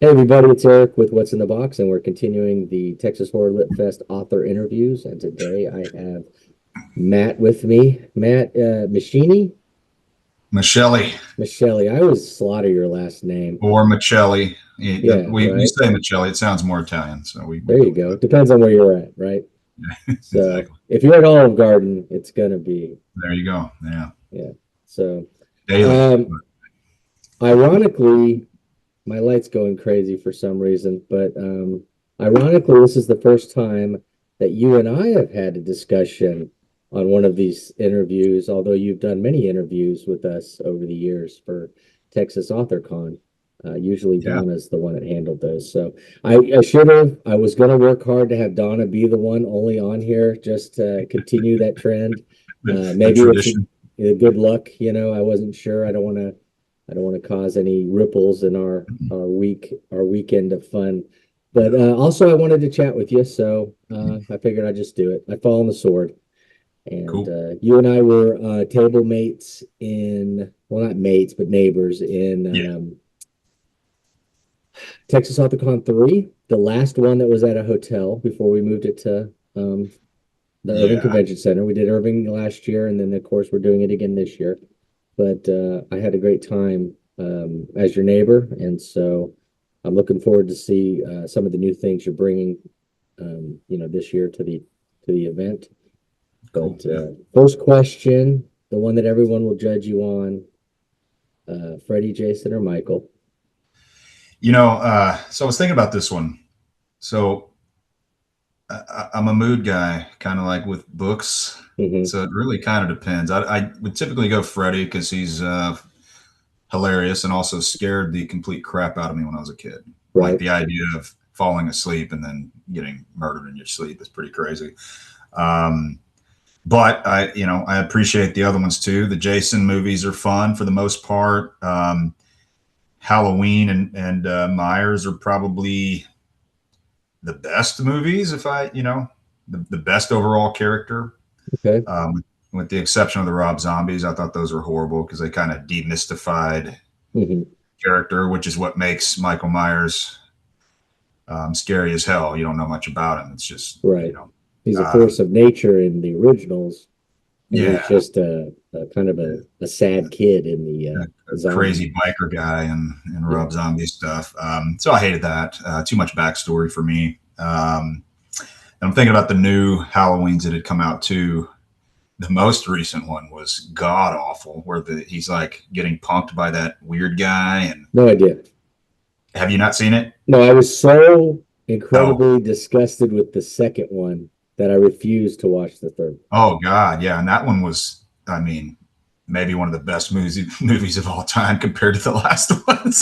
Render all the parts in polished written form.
Hey everybody, it's Eric with What's in the Box, and we're continuing the Texas Horror Lit Fest author interviews. And today I have Matt with me. Matt Michini? Micheli Micheli. I always slaughter your last name. or Micheli. Yeah, We right. say Micheli. It sounds more Italian, so we There go you with go. that. Depends on where you're at, right? So Exactly. if you're at Olive Garden, it's gonna be, There you go. Yeah. yeah. So Daily. um ironically, my light's going crazy for some reason, but ironically, this is the first time that you and I have had a discussion on one of these interviews, although you've done many interviews with us over the years for Texas Author Con. Usually Yeah. Donna's the one that handled those. So I should have, I was going to work hard to have Donna be the one only on here just to continue that trend. The Maybe it's tradition. good luck, I wasn't sure. I don't want to cause any ripples in our weekend of fun. But also, I wanted to chat with you, so I figured I'd just do it. I fall on the sword, and Cool. you and I were table mates well, not mates, but neighbors Yeah. in Texas AuthorCon 3, the last one that was at a hotel before we moved it to the Irving Yeah. Convention Center. We did Irving last year, and then of course we're doing it again this year. But I had a great time as your neighbor, and so I'm looking forward to see some of the new things you're bringing, this year to the event. Cool. But Yeah. first question, the one that everyone will judge you on, Freddie, Jason, or Michael? So I was thinking about this one. So I'm a mood guy, kind of like with books. Hmm. So it really kind of depends. I would typically go Freddie because he's hilarious and also scared the complete crap out of me when I was a kid. Like Right. the idea of falling asleep and then getting murdered in your sleep is pretty crazy. Um, but I appreciate the other ones too. The Jason movies are fun for the most part. Halloween and Myers are probably the best movies. If the best overall character, Okay. with the exception of the Rob Zombies, I thought those were horrible because they kind of demystified Hmm. character, which is what makes Michael Myers scary as hell. You don't know much about him. It's just, Right. He's a um, force of nature in the originals, and he's yeah, just a kind of a sad kid in the a zombie. crazy biker guy and Yeah. Rob Zombie stuff. So I hated that. Too much backstory for me. And I'm thinking about the new Halloweens that had come out too. The most recent one was god awful, where he's like getting punked by that weird guy. And No idea. have you not seen it? No, I was so Oh, incredibly disgusted with the second one that I refused to watch the third. oh God, yeah. And that one was, I mean, maybe one of the best movies of all time compared to the last ones.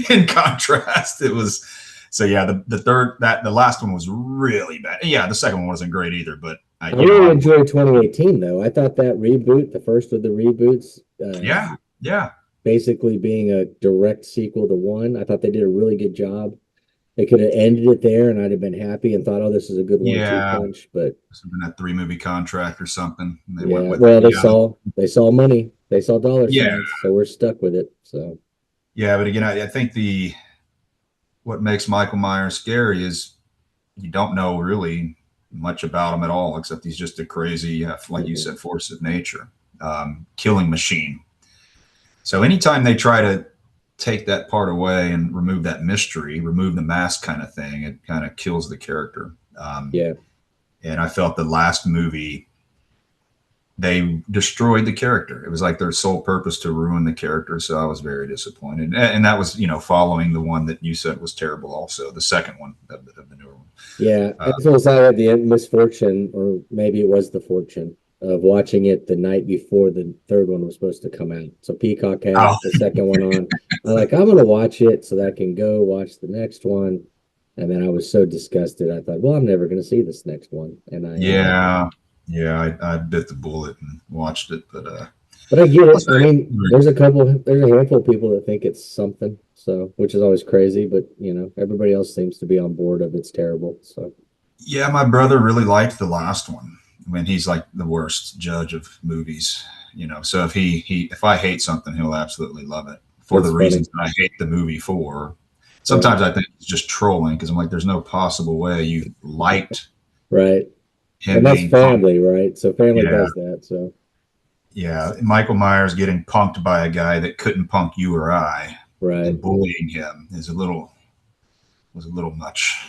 In contrast, it was so yeah. The third that the last one was really bad. Yeah, the second one wasn't great either, but I really I enjoyed 2018 though. I thought that reboot, the first of the reboots, yeah, yeah, basically being a direct sequel to one, I thought they did a really good job. They could have ended it there, and I'd have been happy and thought, "Oh, this is a good one-two yeah. punch." But Something that 3 movie contract or something. And they went yeah, with it. well, they Yeah, saw money, they saw dollar yeah, signs, so we're stuck with it. So yeah. But again, I think the what makes Michael Myers scary is you don't know really much about him at all, except he's just a crazy, like you mhm. said, force of nature, killing machine. So anytime they try to take that part away and remove that mystery, remove the mask kind of thing, it kind of kills the character. Yeah, And I felt the last movie they destroyed the character. It was like their sole purpose to ruin the character. So I was very disappointed. And that was, following the one that you said was terrible, also the second one of the newer one. yeah. Uh, As well as I had the misfortune, or maybe it was the fortune, of watching it the night before the third one was supposed to come out. So Peacock had oh, the second one on. I'm gonna watch it so that I can go watch the next one. And then I was so disgusted, I thought, well, I'm never gonna see this next one. And yeah, yeah. I bit the bullet and watched it, but I get I'll it. I say, mean, there's a handful of people that think it's something, so which is always crazy, but everybody else seems to be on board of it's terrible. So yeah, my brother really liked the last one. I mean, he's like the worst judge of movies, So if I hate something, he'll absolutely love it for the that's funny. reasons that I hate the movie for. right, sometimes I think it's just trolling because I'm like, there's no possible way you liked right. him And that's being punked. family, right? So family Yeah, does that. So yeah. Michael Myers getting punked by a guy that couldn't punk you or I, right. and bullying him is a little much.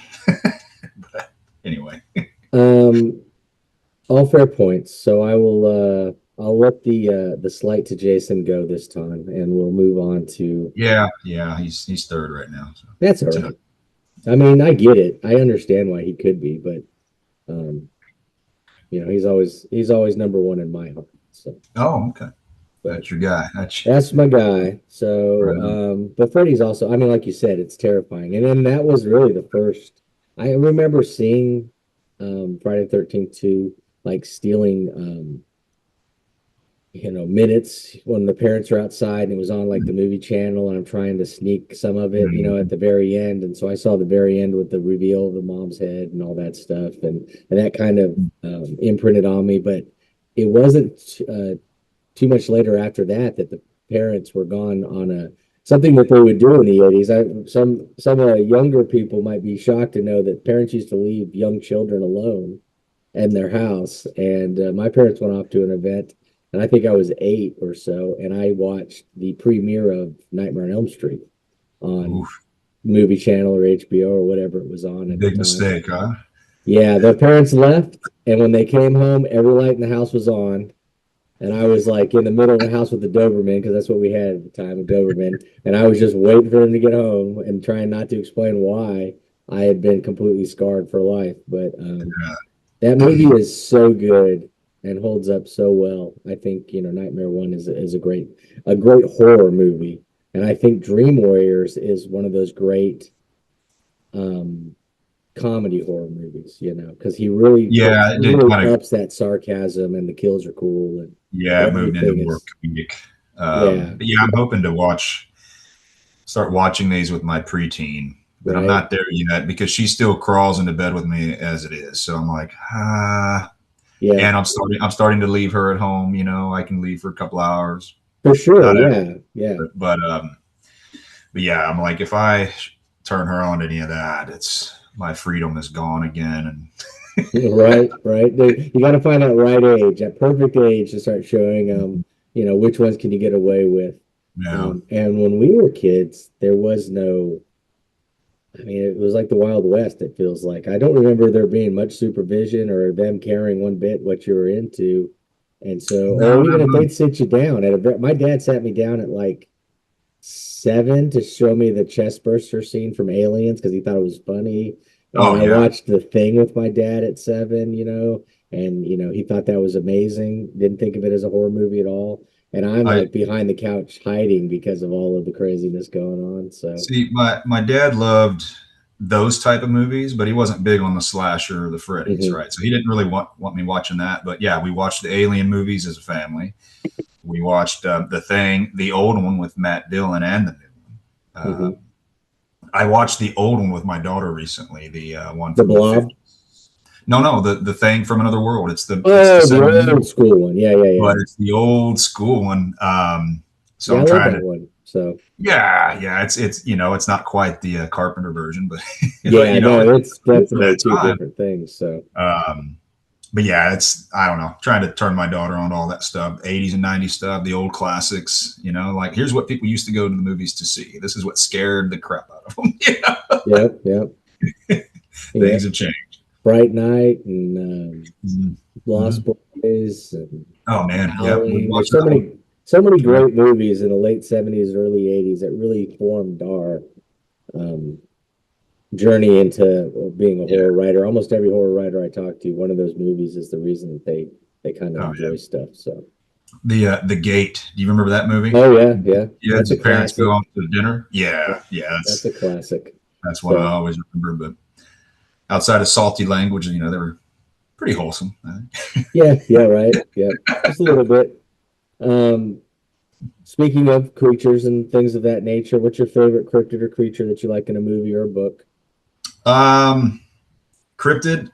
But anyway, Um, all fair points. So I'll let the slight to Jason go this time, and we'll move on to yeah, yeah. He's third right now. So that's all tonight. right. I mean, I get it. I understand why he could be, but um, he's always number one in my heart. So, Oh, okay. but That's your guy. That's that's my guy. So, right. but Freddy's also, I mean, like you said, it's terrifying. And then that was really the first I remember seeing Friday the 13th 2, like stealing minutes when the parents are outside and it was on like the movie channel and I'm trying to sneak some of it, at Mhm. the very end. And so I saw the very end with the reveal of the mom's head and all that stuff. And that kind of imprinted on me. But it wasn't too much later after that that the parents were gone on a something that they would do in the 80s. Some younger people might be shocked to know that parents used to leave young children alone in their house. And my parents went off to an event, and I think I was 8 or so, and I watched the premiere of Nightmare on Elm Street on Oof. movie channel or HBO or whatever it was on at the Big time. mistake, huh? Yeah, their parents left, and when they came home, every light in the house was on. And I was like in the middle of the house with the Doberman because that's what we had at the time, a Doberman. And I was just waiting for him to get home and trying not to explain why I had been completely scarred for life. But that movie is so good and holds up so well. I think Nightmare One is a great horror movie, and I think Dream Warriors is one of those great um, comedy horror movies. Because he really Yeah, it he did really kind of. ups that sarcasm, and the kills are cool, and Yeah, it moved into everything more is comedic. yeah, But yeah, I'm hoping to start watching these with my preteen, but I'm right, not there yet because she still crawls into bed with me as it is. So I'm like, yeah, and I'm starting to leave her at home. I can leave for a couple hours, for sure, not every, yeah, yeah. but yeah, I'm like, if I turn her on to any of that, it's my freedom is gone again, Right, right. You got to find that right age, that perfect age to start showing which ones can you get away with. and And when we were kids, there was no, I mean, it was like the Wild West, it feels like. I don't remember there being much supervision or them caring one bit what you were into. And so, no, or even not if really. they'd sit you down my dad sat me down at like 7 to show me the chest burster scene from Aliens because he thought it was funny. And Oh I yeah, watched The Thing with my dad at 7, and he thought that was amazing. Didn't think of it as a horror movie at all. And I'm I like behind the couch hiding because of all of the craziness going on. So, see. My dad loved those type of movies, but he wasn't big on the slasher or the Freddy's, mhm, right? So he didn't really want me watching that. But yeah, we watched the Alien movies as a family. We watched The Thing, the old one with Matt Dillon, and the new one. mhm. I watched the old one with my daughter recently, the one The from the Blob. 50s. No, the Thing from Another World. It's the Oh, the 70s, old school one. Yeah, yeah, yeah. but it's the old school one. So Yeah, I I'm love trying that to. one. So, Yeah. It's not quite the Carpenter version, but yeah, no, it's it's for definitely that two time. different things. So, Um, but yeah, it's I don't know, trying to turn my daughter on to all that stuff, 80s and 90s stuff, the old classics. Like here's what people used to go to the movies to see. This is what scared the crap out of them. yep, yep, yeah. Things have changed. Bright Night and Mm-hmm. Lost Boys and Oh man, yeah, we Howling. There's watched so that one. many Yeah. great movies in the late 70s, early 80s that really formed our um, journey into being a Yeah. horror writer. Almost every horror writer I talk to, one of those movies is the reason that they kind of Oh yeah. enjoy stuff. So, The Gate. Do you remember that movie? oh yeah, yeah, Kids that's a and parents go classic. off to dinner. Yeah, That- yeah. That's That's a classic. that's one I So, always remember. But outside of salty language, they were pretty wholesome. I think. yeah, yeah, right, yeah, just a little bit. Um, Speaking of creatures and things of that nature, what's your favorite cryptid or creature that you like in a movie or a book? Um, Cryptid.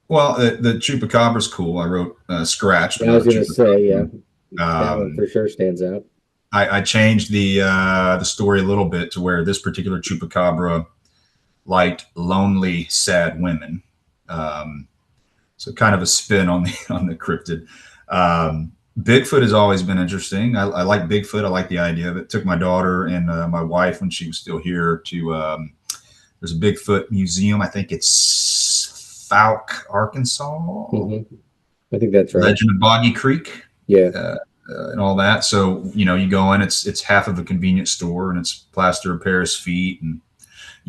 Well, the Chupacabra's cool. I wrote Scratched Yeah, I about was a gonna say, yeah, Chupacabra. that one Um, for sure stands out. I changed the story a little bit to where this particular chupacabra liked lonely, sad women. Um, so kind of a spin on the on the cryptid. Bigfoot has always been interesting. I like Bigfoot. I like the idea of it. Took my daughter and my wife when she was still here to. There's a Bigfoot museum. I think it's Fouke, Arkansas. Mm-hmm. I think that's right. Legend of Boggy Creek. Yeah. And all that. So you go in. It's half of a convenience store, and it's plaster of Paris feet and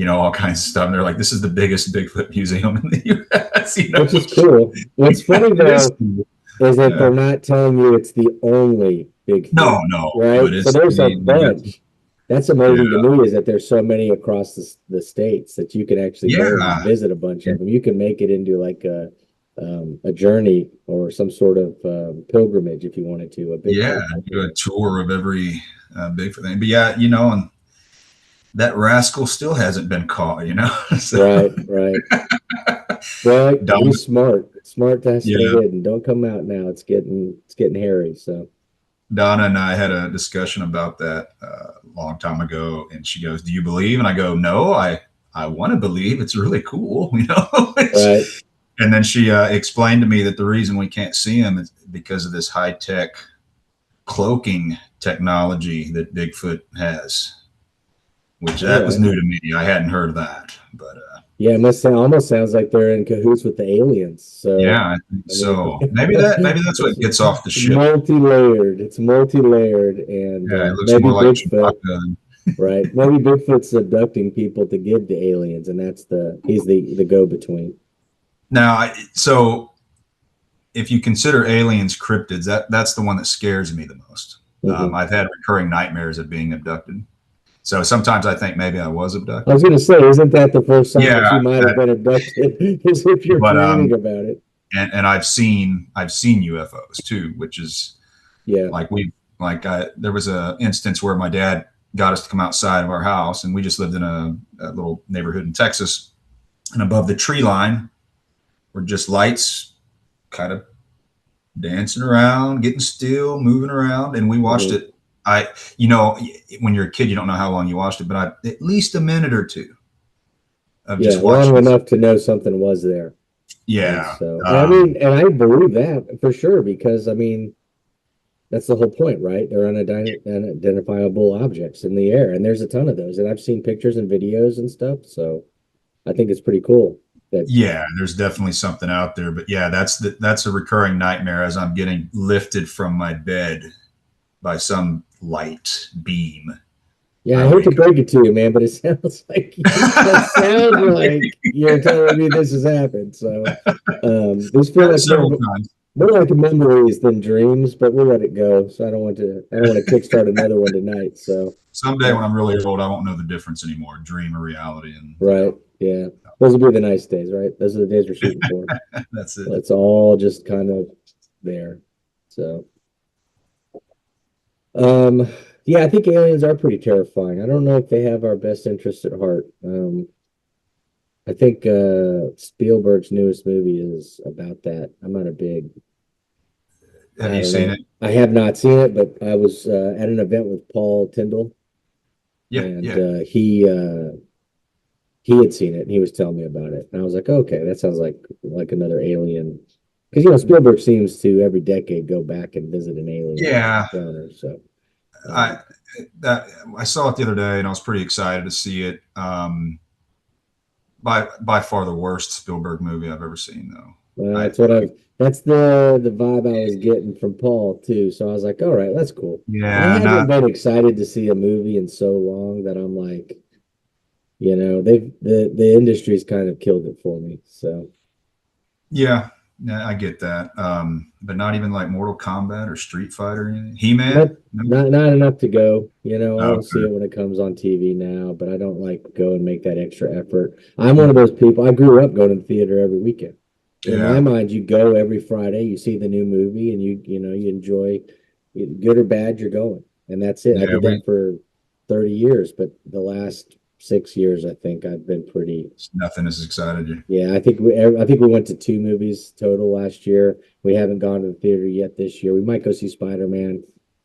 all kinds of stuff. And they're like, this is the biggest Bigfoot museum in the U.S. Which is cool. What's funny though is that they're not telling you it's the only Bigfoot. No, right? So there's a bunch. That's amazing to me, is that there's so many across the states that you can actually go and visit a bunch of them. You can make it into like a journey or some sort of pilgrimage if you wanted to. Do a tour of every Bigfoot thing. But and that rascal still hasn't been caught. So. Right. Well, be smart to stay hidden. Don't come out now. It's getting hairy. So Donna and I had a discussion about that a long time ago, and she goes, "Do you believe?" And I go, "No, I want to believe. It's really cool, Right. And then she explained to me that the reason we can't see him is because of this high-tech cloaking technology that Bigfoot has, which that was new to me. I hadn't heard of that, but it almost sounds like they're in cahoots with the aliens. So I think so. Maybe that's what gets off the ship. It's multi-layered, and it looks maybe more Bigfoot. Right. Maybe Bigfoot's abducting people to give to aliens, and he's the go-between. Now, so if you consider aliens cryptids, that's the one that scares me the most. Mm-hmm. I've had recurring nightmares of being abducted. So sometimes I think maybe I was abducted. I was going to say, isn't that the first time that you might have been abducted? Is if you're dreaming about it. And I've seen UFOs too, which is there was a instance where my dad got us to come outside of our house, and we just lived in a little neighborhood in Texas, and above the tree line were just lights kind of dancing around, getting still, moving around. And we watched it. When you're a kid, you don't know how long you watched it, but at least a minute or two of just watching. Long enough to know something was there. Yeah. And so, and I believe that for sure, because that's the whole point, right? They're unidentifiable objects in the air, and there's a ton of those. And I've seen pictures and videos and stuff. So I think it's pretty cool. There's definitely something out there, but that's a recurring nightmare as I'm getting lifted from my bed by some light beam. Yeah, I hate to break it to you, man, but it sounds like you're telling me this has happened. So this feels like more like memories than dreams, but we'll let it go. So I don't want to kickstart another one tonight. So someday when I'm really old, I won't know the difference anymore, dream or reality. And right, yeah. Those will be the nice days, right? Those are the days we're shooting for. That's it. It's all just kind of there. So, I think aliens are pretty terrifying. I don't know if they have our best interests at heart. I think Spielberg's newest movie is about that. I'm not a big. Have you seen it? I have not seen it, but I was at an event with Paul Tyndall. He had seen it, and he was telling me about it, and I was like, okay, that sounds like another alien, because Spielberg seems to every decade go back and visit an alien. Encounter, so I saw it the other day, and I was pretty excited to see it. By far the worst Spielberg movie I've ever seen, though. That's the vibe I was getting from Paul too. So I was like, all right, that's cool. Yeah, I haven't been excited to see a movie in so long that I'm like, the industry's kind of killed it for me. So yeah, I get that. But not even like Mortal Kombat or Street Fighter, He-Man. Not enough to go. I'll see it when it comes on TV now, but I don't go and make that extra effort. I'm one of those people. I grew up going to the theater every weekend. In my mind, you go every Friday, you see the new movie, and you enjoy, good or bad, you're going, and that's it. I did that for 30 years, but the last 6 years, I think I've been pretty. Nothing has excited you. Yeah, I think we went to 2 movies total last year. We haven't gone to the theater yet this year. We might go see Spider-Man,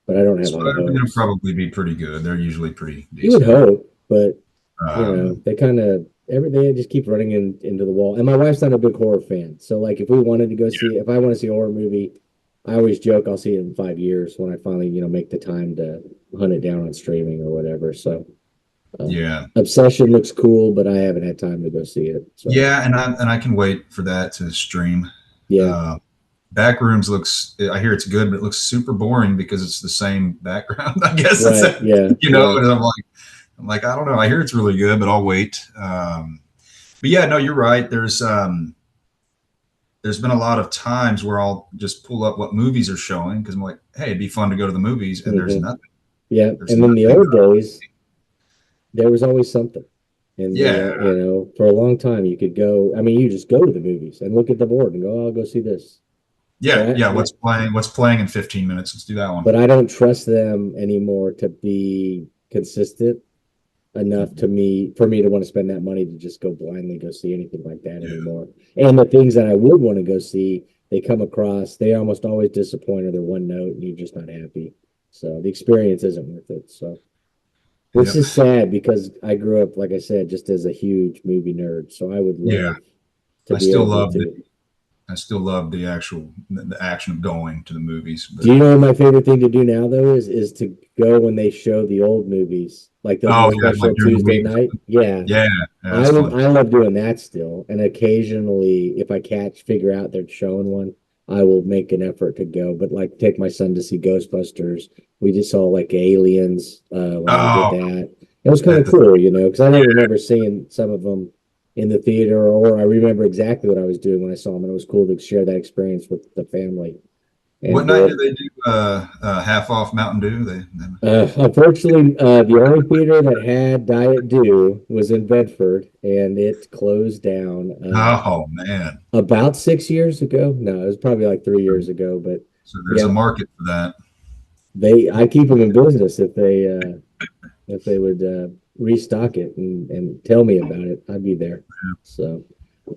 but I don't have high Spider-Man will hopes. probably be pretty good. They're usually pretty You would decent. hope, but Um, they kind of every they just keep running into the wall. And my wife's not a big horror fan, so like if we wanted to go see, if I want to see a horror movie, I always joke I'll see it in 5 years when I finally make the time to hunt it down on streaming or whatever. So yeah, Obsession looks cool, but I haven't had time to go see it. So yeah, and I can wait for that to stream. yeah, Uh, Backrooms looks. I hear it's good, but it looks super boring because it's the same background. I guess it's right, yeah, yeah. And I'm like, I don't know. I hear it's really good, but I'll wait. But yeah, no, you're right. There's been a lot of times where I'll just pull up what movies are showing because I'm like, hey, it'd be fun to go to the movies, and there's hmm nothing. Yeah, There's and in the nothing. old days, there was always something. And Yeah, for a long time, you could go. I mean, you just go to the movies and look at the board and go, "Oh, I'll go see this." But yeah, yeah. What's playing? What's playing in 15 minutes? Let's do that one. but I don't trust them anymore to be consistent enough to me for me to want to spend that money to just go blindly go see anything like that Yeah, anymore. And the things that I would want to go see, they come across, they almost always disappoint or they're one note and you're just not happy. So the experience isn't worth it. So which yep, is sad because I grew up, like I said, just as a huge movie nerd. So I would yeah. love to I be still able love to. I still love the action of going to the movies, Do but you know what my favorite thing to do now though is to go when they show the old movies, like they'll do a oh yeah, like special during the Tuesday week. night. Yeah, Yeah, yeah, that's fun. I love doing that still. And occasionally, if I figure out they're showing one, I will make an effort to go. But like, take my son to see Ghostbusters. We just saw like Aliens when they did Oh, that. It was kind at of the cool, because I don't remember seeing some of them in the theater, or I remember exactly what I was doing when I saw them, and it was cool to share that experience with the family what and be night do able. they do half off Mountain Dew? Unfortunately, the only theater that had Diet Dew was in Bedford, and it closed down Oh man, about 6 years ago. No, it was probably like 3 years ago. But so there's a yeah, market for that. I keep them in business if they would restock it and tell me about it. I'd be there. So,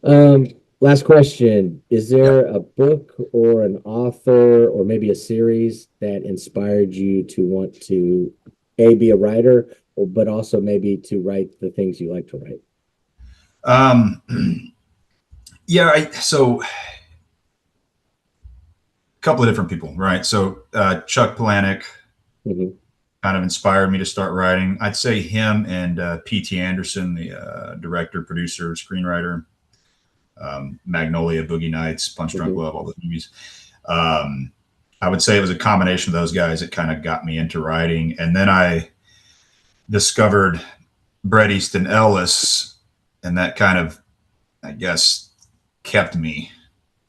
um, last question: is Yep. there a book or an author or maybe a series that inspired you to want to be a writer, but also maybe to write the things you like to write? Um, yeah. So a couple of different people, right? So Chuck Palahniuk Hmm. kind of inspired me to start writing. I'd say him and P.T. Anderson, the director, producer, screenwriter, Magnolia, Boogie Nights, Punch Drunk Hmm. Love, all those movies. Um, I would say it was a combination of those guys that kind of got me into writing. And then I discovered Bret Easton Ellis, and that kind of, I guess, kept me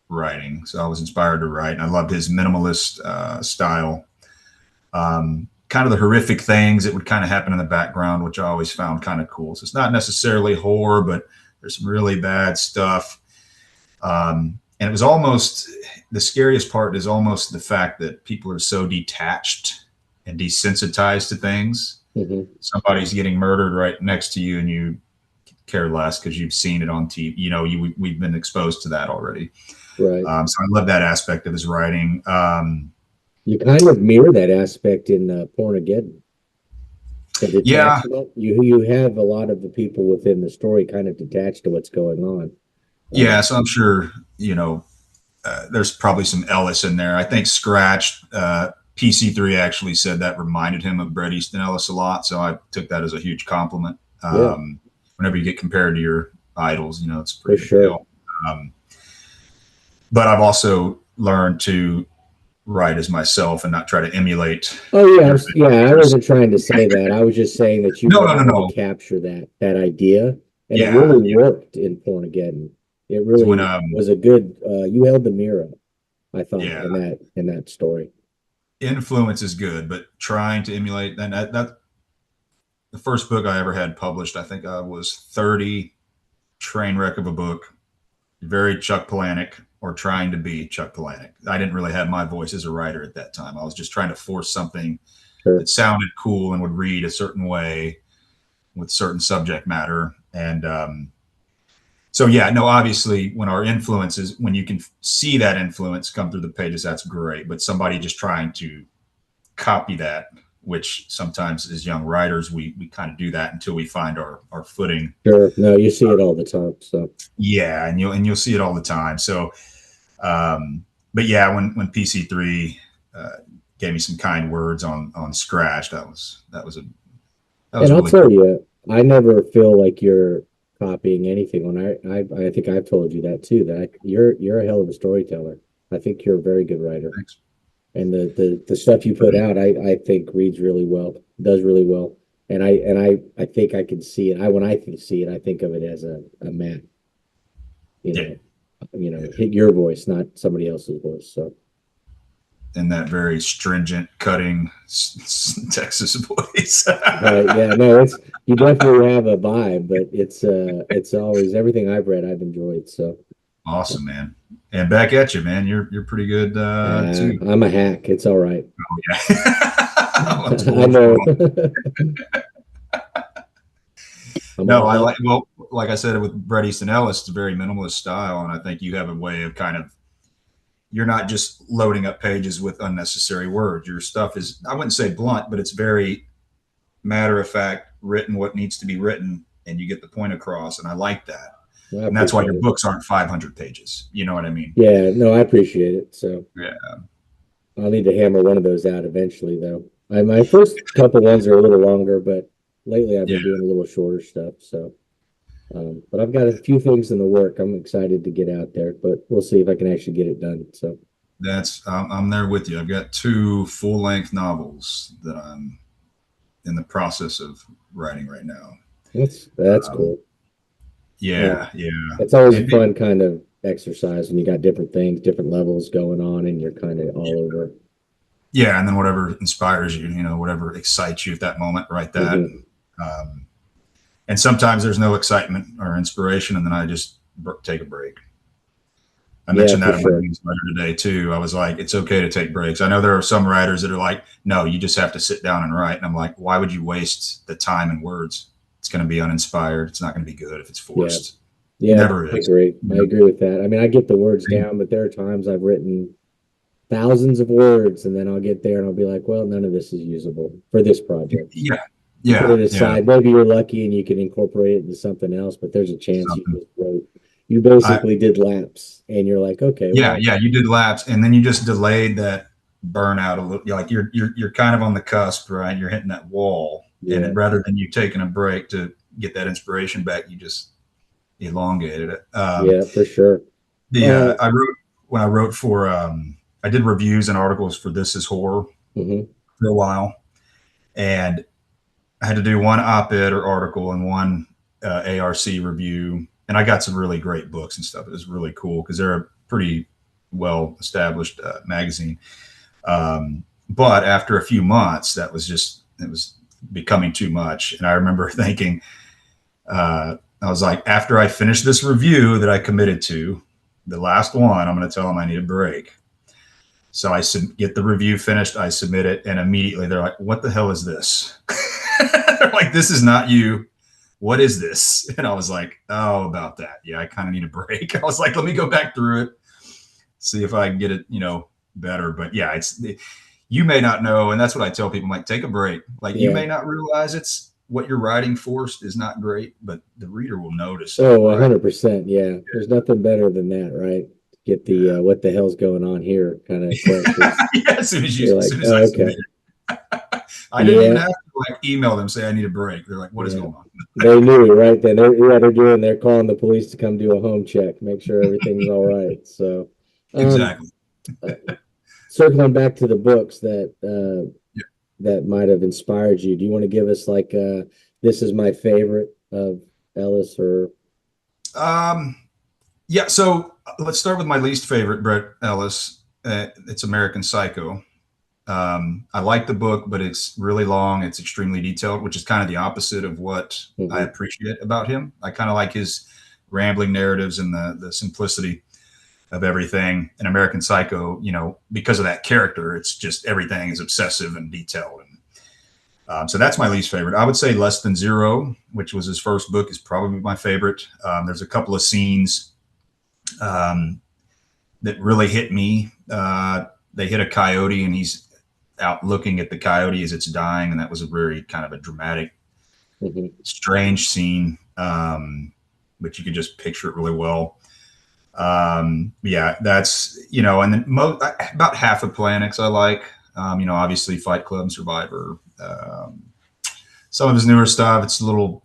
writing. So I was inspired to write. And I loved his minimalist style. Kind of the horrific things that would kind of happen in the background, which I always found kind of cool. So it's not necessarily horror, but there's some really bad stuff. And it was almost the scariest part is almost the fact that people are so detached and desensitized to things. Hmm. Somebody's getting murdered right next to you, and you care less because you've seen it on TV. We've been exposed to that already. Right. So I love that aspect of his writing. You kind of mirror that aspect in Pornageddon. The Yeah, detachment. You have a lot of the people within the story kind of detached to what's going on. yeah. So I'm sure there's probably some Ellis in there. I think Scratch PC3 actually said that reminded him of Bret Easton Ellis a lot. So I took that as a huge compliment. Yeah, Whenever you get compared to your idols, it's a for pretty big sure. deal. Um, but I've also learned to write as myself and not try to emulate Oh yeah, your yeah. I videos. wasn't trying to say that. I was just saying that you No, were no, no, able to no. capture that idea, and it Yeah, really yeah. worked in Pornageddon. It So when really was a good. You held the mirror, I thought, yeah, in that story. influence is good, but trying to emulate that the first book I ever had published, I think I was 30, train wreck of a book, very Chuck Palahniuk or trying to be Chuck Palahniuk. I didn't really have my voice as a writer at that time. I was just trying to force something Sure. that sounded cool and would read a certain way with certain subject matter. And so, yeah, no, obviously, when our influences, when you can see that influence come through the pages, that's great. But somebody just trying to copy that, which sometimes as young writers, we kind of do that until we find our footing. Sure. No, you see it all the time. So Yeah. And you'll see it all the time. So, but yeah, when PC3, gave me some kind words on Scratch, that was and I'll really tell cool. you, I never feel like you're copying anything. When I think I've told you that too, that you're a hell of a storyteller. I think you're a very good writer. Thanks. And the stuff you put out, I think reads really well, does really well. And I think I can see it. When I can see it, I think of it as a Matt, you Yeah. know, hit your voice, not somebody else's voice. So In that very stringent, cutting Texas voice. right, yeah, no, it's you definitely have a vibe, but it's always everything I've read, I've enjoyed. So Awesome, man. And back at you, man. You're pretty good too. I'm a hack. It's all right. Oh, yeah. Let's I pull it know. from. I'm No, all up. like I said, with Bret Easton Ellis, it's a very minimalist style, and I think you have a way of kind of, you're not just loading up pages with unnecessary words. Your stuff is, I wouldn't say blunt, but it's very matter of fact, written what needs to be written, and you get the point across. And I like that. I And that's why appreciate your it. books aren't 500 pages. You know what I mean? Yeah, no, I appreciate it. So Yeah. I'll need to hammer one of those out eventually, though. My first couple ones are a little longer, but lately I've Yeah. been doing a little shorter stuff. So, but I've got a few things in the work. I'm excited to get out there, but we'll see if I can actually get it done. So I'm there with you. I've got 2 full-length novels that I'm in the process of writing right now. that's Um, cool. Uh, yeah, yeah. it's always a And fun kind of exercise when you got different things, different levels going on, and you're kind of all over. yeah, and then whatever inspires you, whatever excites you at that moment, write that. Hmm. Um, and sometimes there's no excitement or inspiration, and then I just take a break. I Yeah, mentioned for that in my sure. newsletter today too. I was like, it's okay to take breaks. I know there are some writers that are like, no, you just have to sit down and write. And I'm like, why would you waste the time and words? It's going to be uninspired. It's not going to be good if it's Yeah. forced. It Yeah, never I is. agree. I You agree with that. I mean, I get the words down, but there are times I've written thousands of words, and then I'll get there and I'll be like, well, none of this is usable for this project. Yeah, You put it yeah, yeah. aside. Maybe you're lucky and you can incorporate it into something else, but there's a chance Something. you I basically did laps, and you're like, okay, Yeah, well, yeah. You did laps, and then you just delayed that burnout a little. Like you're kind of on the cusp, right? You're hitting that wall, and yeah, rather than you taking a break to get that inspiration back, you just elongated it. yeah, for sure. The Uh, I wrote when I wrote for I did reviews and articles for This Is Horror mhm. for a while, and I had to do one op-ed or article and one ARC review, and I got some really great books and stuff. It was really cool because they're a pretty well established magazine. But after a few months, it was becoming too much, and I remember thinking, I was like, after I finish this review that I committed to, the last one, I'm going to tell them I need a break. So get the review finished, I submit it, and immediately they're like, "What the hell is this?" They're like, "This is not you. What is this?" And I was like, "Oh, about that. Yeah, I kind of need a break." I was like, "Let me go back through it, see if I can get it, better." But yeah, you may not know, and that's what I tell people. I'm like, take a break. Like you Yeah. may not realize it's what you're writing forced is not great, but the reader will notice it, Oh, right? 100%. Yeah. There's nothing better than that, right? Get the what the hell's going on here kind of questions. Yeah, You're as like, soon as I oh, submit okay. it, I didn't even Yeah. have to like email them say I need a break. They're like, "What is Yeah. going on?" They knew right then. They're calling the police to come do a home check, make sure everything's all right. So, um, Exactly. uh, circling back to the books Yeah. that might have inspired you, do you want to give us like this is my favorite of Ellis or Um, yeah. So let's start with my least favorite, Brett Ellis. It's American Psycho. I like the book, but it's really long. It's extremely detailed, which is kind of the opposite of what I Mhm. appreciate about him. I kind of like his rambling narratives and the simplicity of everything. In American Psycho, because of that character, it's just everything is obsessive and detailed. And so that's my least favorite. I would say Less Than Zero, which was his first book, is probably my favorite. There's a couple of scenes um, that really hit me. They hit a coyote, and he's out looking at the coyote as it's dying, and that was a very kind of a dramatic, Hmm. strange scene. But you could just picture it really well. Yeah, that's, and then about half of Planets I like. Obviously Fight Club and Survivor. Some of his newer stuff, it's a little,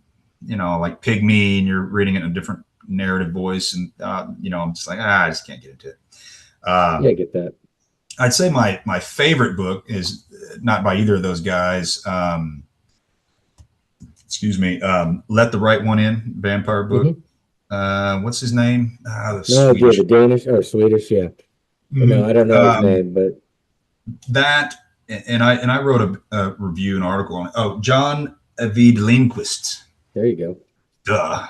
like Pygmy, and you're reading it in a different narrative voice, and I'm just like, I just can't get into it. Yeah, I get that. I'd say my favorite book is not by either of those guys. Excuse me. Let the Right One In, vampire book. Hmm. What's his name? The No idea. Swedish. The Danish or Swedish, yeah. No, Mhm. I don't know his name, but That, and I wrote a review, an article on it. Oh, John Avid Lindquist. there you go. Duh.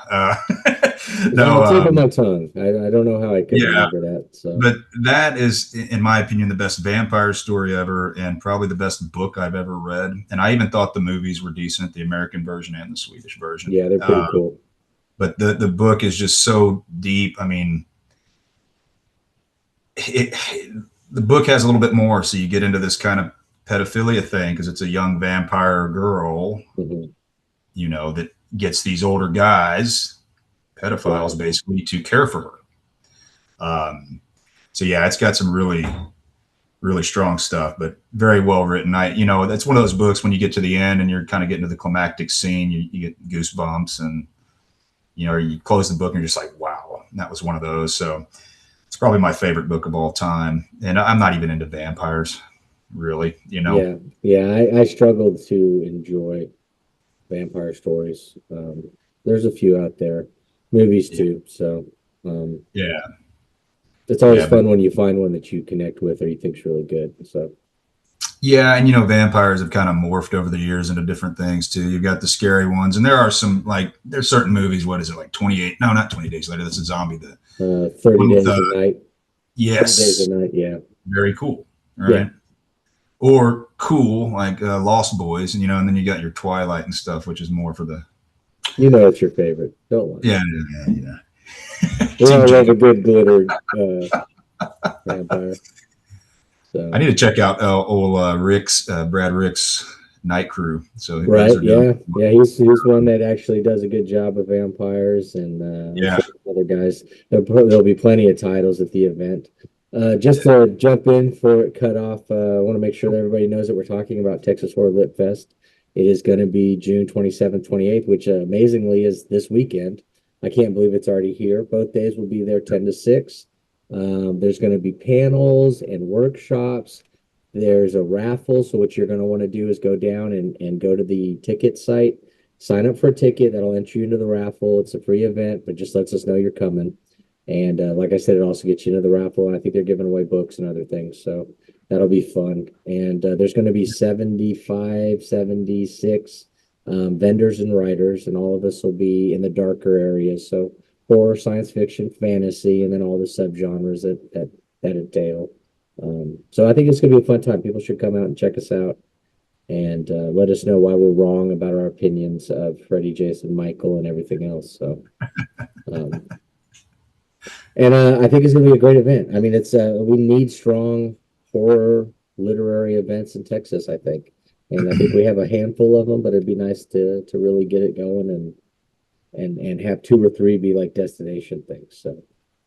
It's on No. the tip of my tongue. I don't know how I couldn't Yeah, remember that. So but that is, in my opinion, the best vampire story ever, and probably the best book I've ever read. And I even thought the movies were decent, the American version and the Swedish version. yeah, they're pretty cool. But the book is just so deep. I mean, it, the book has a little bit more, so you get into this kind of pedophilia thing because it's a young vampire girl, Hmm. that gets these older guys, pedophiles, Right. basically, to care for her. Um, so yeah, it's got some really, really strong stuff, but very well written. That's one of those books when you get to the end and you're kind of getting to the climactic scene, you get goosebumps, and you close the book and you're just like, wow, that was one of those. So it's probably my favorite book of all time. And I'm not even into vampires, really. Yeah, yeah. I struggled to enjoy vampire stories. There's a few out there, movies Yeah, too. So um, yeah, it's always yeah. But fun when you find one that you connect with or you think's really good. So yeah, and vampires have kind of morphed over the years into different things too. You've got the scary ones, and there are some, like, there's certain movies. What is it, like 28? No, not 20 Days Later. That's a zombie. The 30 one with Days a Night, 30 Days a yes, Night. Yeah, very cool. All yeah. right. Or cool, like Lost Boys, and then you got your Twilight and stuff, which is more for the You know it's your favorite. Don't lie. yeah, yeah, We Team all love a Jacob. good glitter vampire. I So need to check out old Rick's Brad Rick's Night Crew. So those right, are doing yeah, yeah. He's one that actually does a good job of vampires, and I'm yeah. sure other guys. There'll be plenty of titles at the event. Just to jump in for cut off, I want to make sure that everybody knows that we're talking about Texas Horror Lit Fest. It is going to be June 27th, 28th, which amazingly is this weekend. I can't believe it's already here. Both days will be there 10 to 6. There's going to be panels and workshops. There's a raffle. So what you're going to want to do is go down and go to the ticket site, sign up for a ticket. That'll enter you into the raffle. It's a free event, but just lets us know you're coming. And like I said, it also gets you into the raffle. And I think they're giving away books and other things. So that'll be fun. And there's going to be 75, 76 vendors and writers, and all of us will be in the darker areas. So horror, science fiction, fantasy, and then all the subgenres that entail. So I think it's going to be a fun time. People should come out and check us out and let us know why we're wrong about our opinions of Freddie, Jason, Michael, and everything else. So, um, and I think it's going to be a great event. I mean, it's we need strong horror literary events in Texas, I think, and I think we have a handful of them. But it'd be nice to really get it going and have two or three be like destination things. So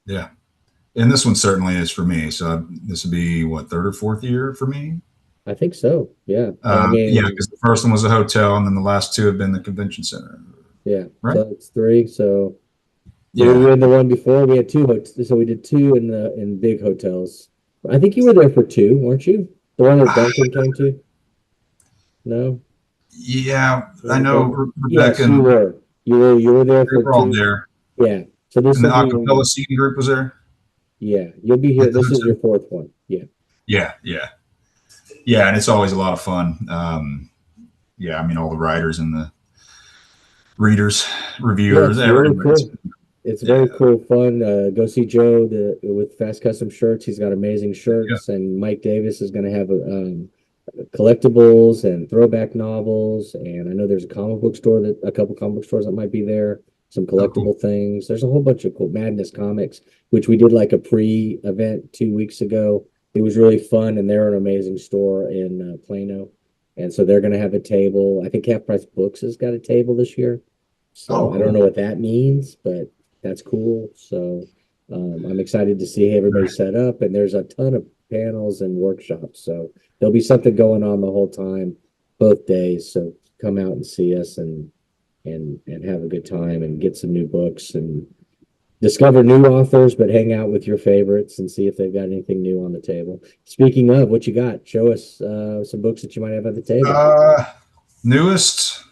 Yeah. And this one certainly is for me. So this would be what, third or fourth year for me. I think so. Yeah. I Yeah, mean, because the first one was a hotel, and then the last two have been the convention center, yeah. right? So it's three. So we Yeah. were in the one before. We had two hotels, so we did two in big hotels. I think you were there for two, weren't you? The one that Duncan came to? No, Yeah, was I it know Duncan? Rebecca Yes, you and were. You were there they for were all two. there, Yeah. So this and the will be acapella singing group was there yeah. You'll be at here. the This is hotel. your fourth one. Yeah. Yeah, yeah, yeah, and it's always a lot of fun. Yeah, I mean, all the writers and the readers, Yeah, reviewers, it's really everybody's. cool. It's very Yeah, cool, fun. Go see Joe with Fast Custom Shirts. He's got amazing yeah, shirts, and Mike Davis is going to have collectibles and throwback novels. And I know there's a couple comic book stores that might be there. Some oh, cool. collectible things. There's a whole bunch of cool Madness Comics, which we did like a pre-event 2 weeks ago. it was really fun, and they're an amazing store in Plano, and so they're going to have a table. I think Half Price Books has got a table this year, so Oh, I don't know cool. what that means, but that's cool. So I'm excited to see everybody set up, and there's a ton of panels and workshops, so there'll be something going on the whole time, both days. So come out and see us and have a good time and get some new books and discover new authors, but hang out with your favorites and see if they've got anything new on the table. Speaking of, what you got? Show us some books that you might have at the table. Uh, Newest.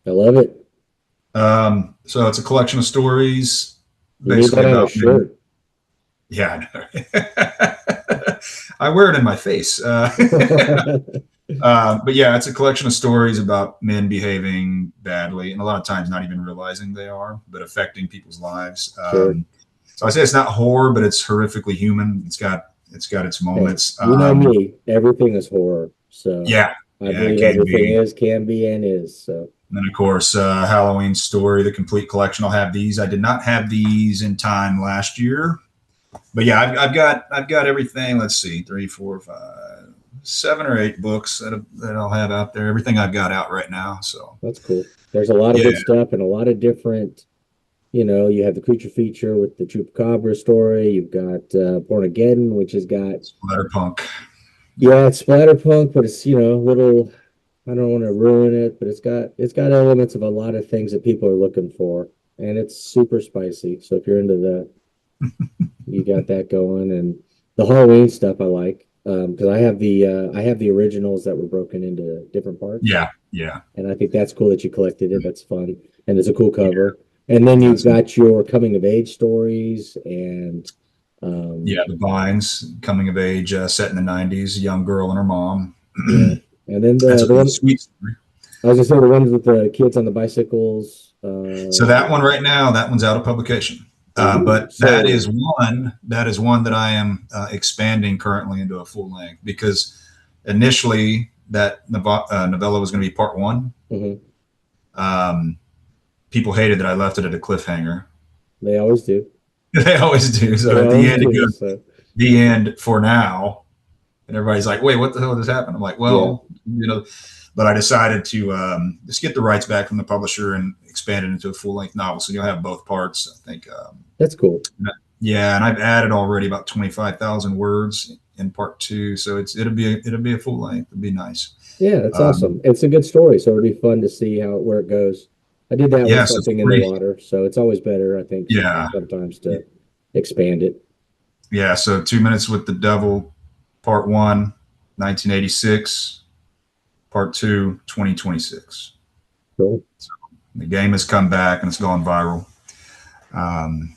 I love it. So it's a collection of stories You need basically that on a about men. shirt. Yeah, I know. I wear it in my face. But yeah, it's a collection of stories about men behaving badly, and a lot of times not even realizing they are, but affecting people's lives. Sure. So I say it's not horror, but it's horrifically human. It's got its Hey, moments. you know me. Everything is horror. So Yeah, I yeah, it believe can everything be. is, can be, and is. So And then of course, Halloween Story, the complete collection. I'll have these. I did not have these in time last year, but yeah, I've got everything. Let's see, 3, 4, 5, 7 or 8 books that I'll have out there. Everything I've got out right now. So that's cool. There's a lot of yeah, good stuff and a lot of different. You have the creature feature with the Chupacabra story. You've got Pornageddon, which has got, Splatterpunk. yeah, it's splatterpunk, but it's, a little, I don't want to ruin it, but it's got elements of a lot of things that people are looking for, and it's super spicy. So if you're into you got that going, and the Halloween stuff I like, because I have the originals that were broken into different parts, Yeah, yeah, and I think that's cool that you collected it. That's fun, and it's a cool yeah. cover. And then you've That's got your coming of age stories, and yeah. The Vines coming of age, set in the '90s, a young girl and her mom. yeah, and then That's the a the really one sweet story. I was gonna say, the ones with the kids on the bicycles. So that one right now, that one's out of publication. Ooh, But that is so one. That is one that I am expanding currently into a full length because initially that novella was going to be part one. mhm, Um, People hated that I left it at a cliffhanger. they always do. They always do. So They at the always end, it do. goes So the end for now, and everybody's like, "Wait, what the hell just happened?" I'm like, yeah, "Well, but I decided to just get the rights back from the publisher and expand it into a full length novel. So you'll have both parts. I think, that's cool. yeah, and I've added already about 25,000 words in part two, so it'll be a full length. It'll be nice. Yeah, that's Um, awesome. It's a good story, so it'll be fun to see where it goes. I did that with yeah, so it's something in the pretty. water, so it's always better, I think, Yeah, sometimes to expand it. yeah. So 2 Minutes with the Devil, part one, 1986, part two, 2026. Cool. The game has come back and it's gone viral. Um,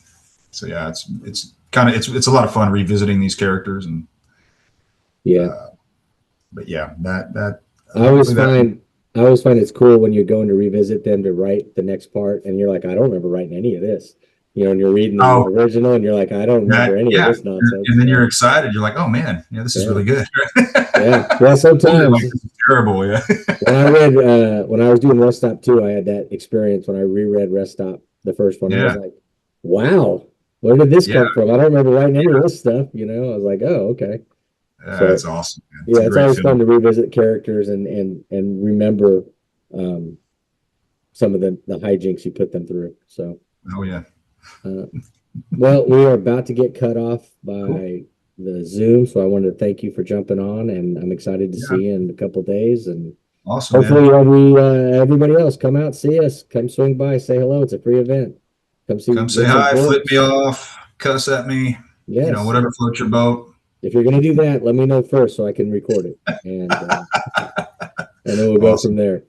so yeah, it's a lot of fun revisiting these characters and Yeah. uh, but yeah, that I always hopefully that find I always find it's cool when you're going to revisit them to write the next part, and you're like, I don't remember writing any of this. And you're reading the oh original, and you're like, I don't remember that any of yeah, this nonsense. and then you're So excited. You're like, oh man, yeah, this is yeah, really good. yeah, yeah. You're Sometimes like this is terrible. Yeah, when I was doing Rest Stop 2, I had that experience when I reread Rest Stop, the first one. I was yeah, like, wow, where did this yeah, come from? I don't remember writing any of this stuff. I was like, oh, okay. yeah. So It's awesome. Man. It's yeah, a it's great always fun film. to revisit characters and remember um, some of the hijinks you put them through. So, Oh yeah, uh, well, we are about to get cut off cool. by the Zoom, so I wanted to thank you for jumping on, and I'm excited to Yeah, see you in a couple days, and awesome, man. hopefully everybody else come out, see us, come swing by, say hello. It's a free event. Come see, Come say get some hi, flip me books. off, cuss at me, Yes, whatever floats your boat. if you're gonna do that, let me know first so I can record it, and then we'll go from Awesome, there.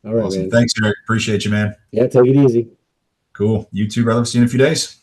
All right, awesome. man. Thanks, Eric. Appreciate you, man. Yeah, take it easy. Cool. You too, brother. See you in a few days.